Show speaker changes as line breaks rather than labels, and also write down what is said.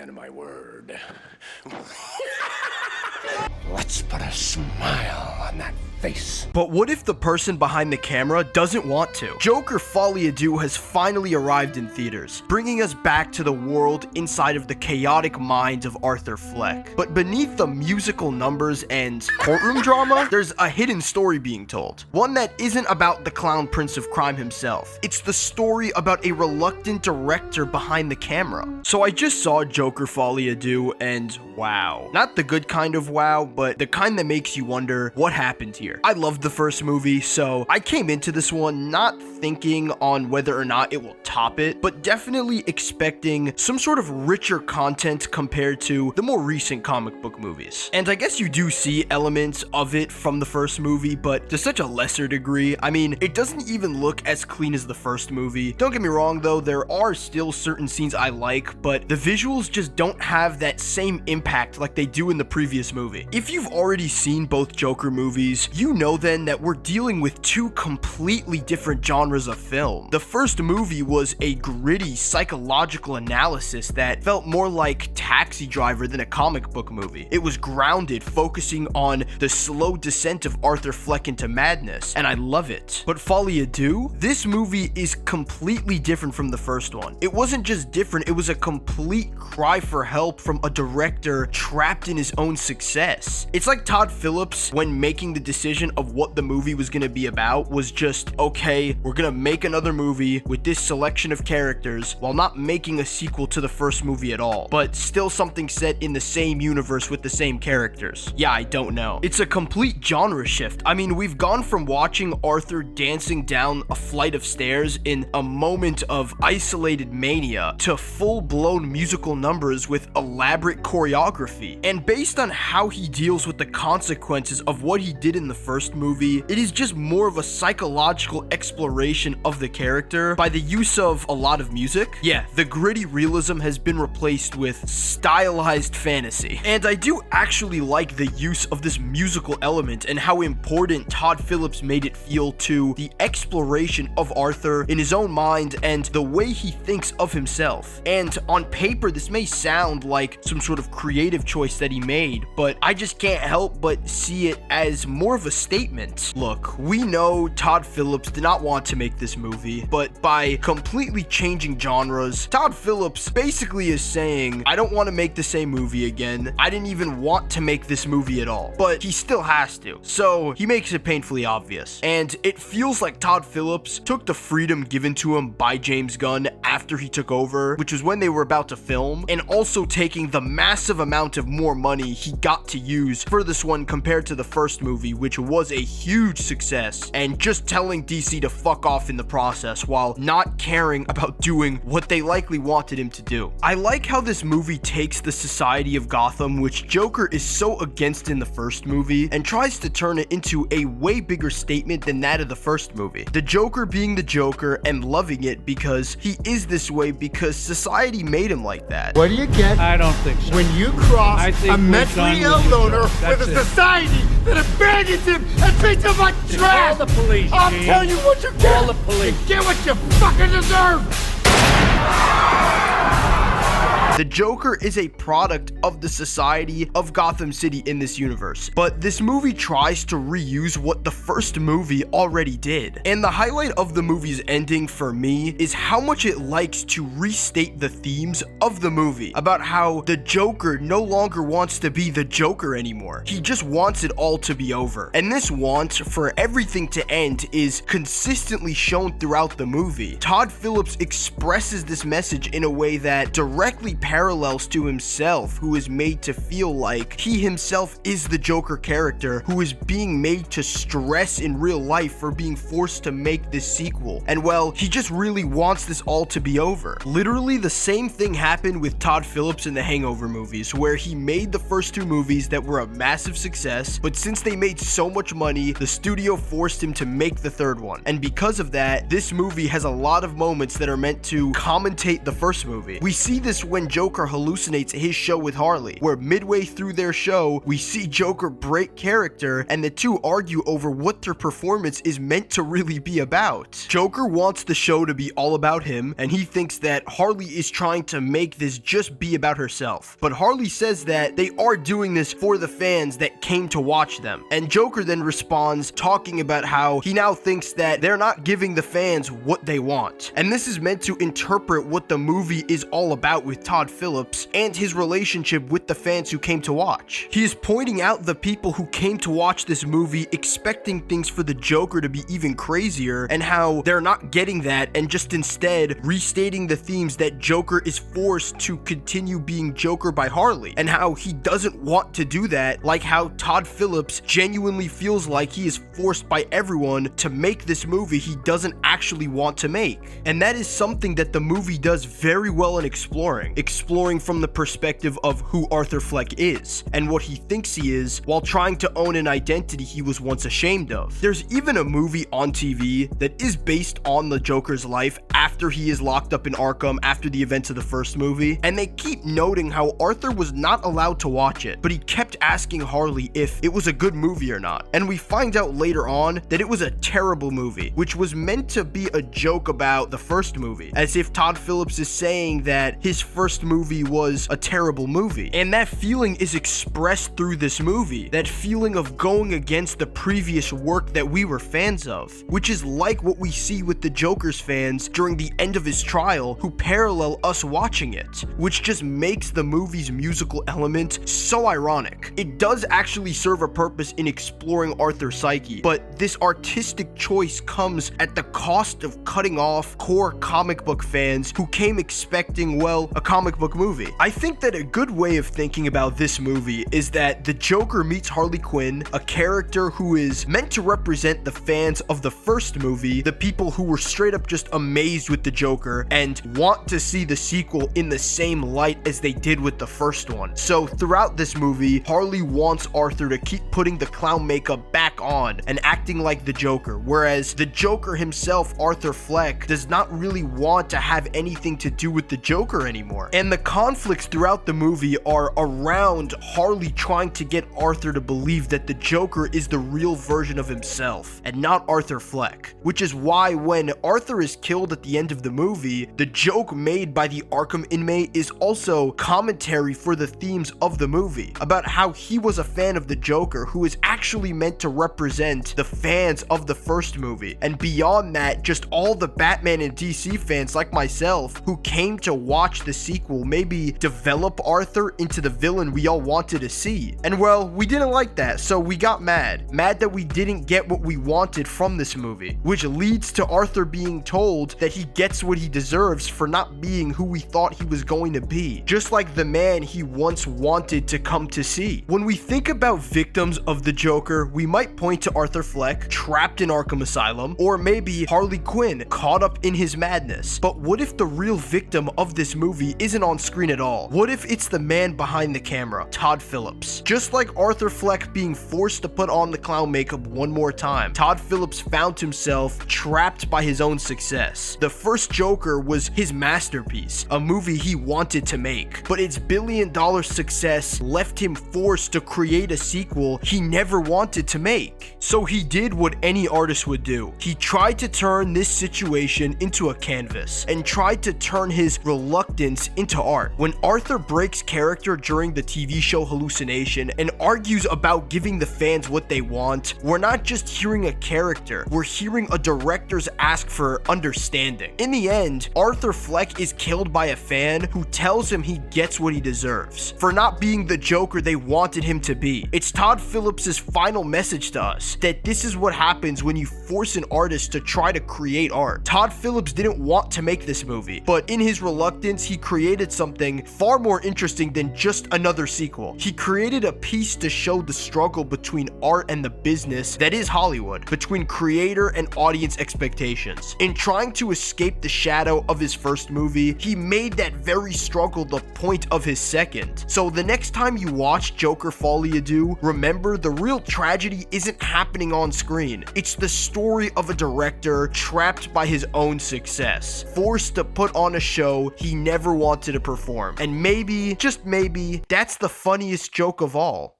stand my word. Let's put a smile on that face.
But what if the person behind the camera doesn't want to? Joker Folie has finally arrived in theaters, bringing us back to the world inside of the chaotic mind of Arthur Fleck. But beneath the musical numbers and courtroom drama, there's a hidden story being told. One that isn't about the clown prince of crime himself. It's the story about a reluctant director behind the camera. So I just saw Joker Folie and wow. Not the good kind of wow, but the kind that makes you wonder what happened here. I loved the first movie, so I came into this one not thinking on whether or not it will top it, but definitely expecting some sort of richer content compared to the more recent comic book movies. And I guess you do see elements of it from the first movie, but to such a lesser degree. I mean, it doesn't even look as clean as the first movie. Don't get me wrong though, there are still certain scenes I like, but the visuals just don't have that same impact like they do in the previous movie. If you've already seen both Joker movies, you know then that we're dealing with two completely different genres of film. The first movie was a gritty psychological analysis that felt more like Taxi Driver than a comic book movie. It was grounded, focusing on the slow descent of Arthur Fleck into madness, and I love it. But Folie, this movie is completely different from the first one. It wasn't just different, it was a complete cry for help from a director trapped in his own success. It's like Todd Phillips, when making the decision of what the movie was gonna be about, was just, okay, we're gonna make another movie with this selection of characters while not making a sequel to the first movie at all, but still something set in the same universe with the same characters. Yeah, I don't know. It's a complete genre shift. I mean, we've gone from watching Arthur dancing down a flight of stairs in a moment of isolated mania to full-blown musical numbers with elaborate choreography. And based on how he deals with the consequences of what he did in the first movie, it is just more of a psychological exploration of the character by the use of a lot of music. Yeah, the gritty realism has been replaced with stylized fantasy. And I do actually like the use of this musical element and how important Todd Phillips made it feel to the exploration of Arthur in his own mind and the way he thinks of himself. And on paper, this may sound like some sort of creative choice that he made, but I just can't help but see it as more of a statement. Look, we know Todd Phillips did not want to make this movie, but by completely changing genres, Todd Phillips basically is saying, I don't want to make the same movie again. I didn't even want to make this movie at all, but he still has to. So he makes it painfully obvious. And it feels like Todd Phillips took the freedom given to him by James Gunn after he took over, which was when they were about to film, and also taking the massive amount of more money he got to use for this one compared to the first movie, which was a huge success, and just telling DC to fuck off in the process while not caring about doing what they likely wanted him to do. I like how this movie takes the society of Gotham, which Joker is so against in the first movie, and tries to turn it into a way bigger statement than that of the first movie. The Joker being the Joker and loving it because he is this way because society made him like that.
What do you get?
I don't think so.
When you cross a mentally ill loner with a
it.
society that abandons him and treats him like trash!
Call the police,
I'll
Gene.
tell you what you get!
Call the police.
You get what you fucking deserve!
The Joker is a product of the society of Gotham City in this universe, but this movie tries to reuse what the first movie already did. And the highlight of the movie's ending for me is how much it likes to restate the themes of the movie about how the Joker no longer wants to be the Joker anymore. He just wants it all to be over. And this want for everything to end is consistently shown throughout the movie. Todd Phillips expresses this message in a way that directly parallels to himself, who is made to feel like he himself is the Joker character who is being made to stress in real life for being forced to make this sequel. And well, he just really wants this all to be over. Literally the same thing happened with Todd Phillips in the Hangover movies, where he made the first two movies that were a massive success, but since they made so much money, the studio forced him to make the third one. And because of that, this movie has a lot of moments that are meant to commentate the first movie. We see this when Joker hallucinates his show with Harley, where midway through their show, we see Joker break character and the two argue over what their performance is meant to really be about. Joker wants the show to be all about him, and he thinks that Harley is trying to make this just be about herself. But Harley says that they are doing this for the fans that came to watch them. And Joker then responds, talking about how he now thinks that they're not giving the fans what they want. And this is meant to interpret what the movie is all about with Todd Phillips and his relationship with the fans who came to watch. He is pointing out the people who came to watch this movie expecting things for the Joker to be even crazier, and how they're not getting that, and just instead restating the themes that Joker is forced to continue being Joker by Harley, and how he doesn't want to do that, like how Todd Phillips genuinely feels like he is forced by everyone to make this movie he doesn't actually want to make. And that is something that the movie does very well in exploring from the perspective of who Arthur Fleck is, and what he thinks he is, while trying to own an identity he was once ashamed of. There's even a movie on TV that is based on the Joker's life after he is locked up in Arkham after the events of the first movie, and they keep noting how Arthur was not allowed to watch it, but he kept asking Harley if it was a good movie or not. And we find out later on that it was a terrible movie, which was meant to be a joke about the first movie, as if Todd Phillips is saying that his first movie was a terrible movie. And that feeling is expressed through this movie, that feeling of going against the previous work that we were fans of, which is like what we see with the Joker's fans during the end of his trial, who parallel us watching it, which just makes the movie's musical element so ironic. It does actually serve a purpose in exploring Arthur's psyche, but this artistic choice comes at the cost of cutting off core comic book fans who came expecting, well, a comic book movie. I think that a good way of thinking about this movie is that the Joker meets Harley Quinn, a character who is meant to represent the fans of the first movie, the people who were straight up just amazed with the Joker and want to see the sequel in the same light as they did with the first one. So throughout this movie, Harley wants Arthur to keep putting the clown makeup back on and acting like the Joker, whereas the Joker himself, Arthur Fleck, does not really want to have anything to do with the Joker anymore. And the conflicts throughout the movie are around Harley trying to get Arthur to believe that the Joker is the real version of himself and not Arthur Fleck, which is why when Arthur is killed at the end of the movie, the joke made by the Arkham inmate is also commentary for the themes of the movie, about how he was a fan of the Joker who is actually meant to represent the fans of the first movie, and beyond that, just all the Batman and DC fans like myself who came to watch the sequel maybe develop Arthur into the villain we all wanted to see. And well, we didn't like that, so we got mad that we didn't get what we wanted from this movie, which leads to Arthur being told that he gets what he deserves for not being who we thought he was going to be, just like the man he once wanted to come to see. When we think about victims of the Joker, we might point to Arthur Fleck, trapped in Arkham Asylum, or maybe Harley Quinn, caught up in his madness. But what if the real victim of this movie isn't on screen at all? What if it's the man behind the camera, Todd Phillips? Just like Arthur Fleck being forced to put on the clown makeup one more time, Todd Phillips found himself trapped by his own success. The first Joker was his masterpiece, a movie he wanted to make, but its billion-dollar success left him forced to create a sequel he never wanted to make. So he did what any artist would do. He tried to turn this situation into a canvas and tried to turn his reluctance into art. When Arthur breaks character during the TV show Hallucination and argues about giving the fans what they want, we're not just hearing a character, we're hearing a director's ask for understanding. In the end, Arthur Fleck is killed by a fan who tells him he gets what he deserves for not being the Joker they wanted him to be. It's Todd Phillips' final message to us that this is what happens when you force an artist to try to create art. Todd Phillips didn't want to make this movie, but in his reluctance, he created something far more interesting than just another sequel. He created a piece to show the struggle between art and the business that is Hollywood, between creator and audience expectations. In trying to escape the shadow of his first movie, he made that very struggle the point of his second. So the next time you watch Joker Folie, Deux, remember the real tragedy isn't happening on screen. It's the story of a director trapped by his own success, forced to put on a show he never wanted wanted to perform. And maybe, just maybe, that's the funniest joke of all.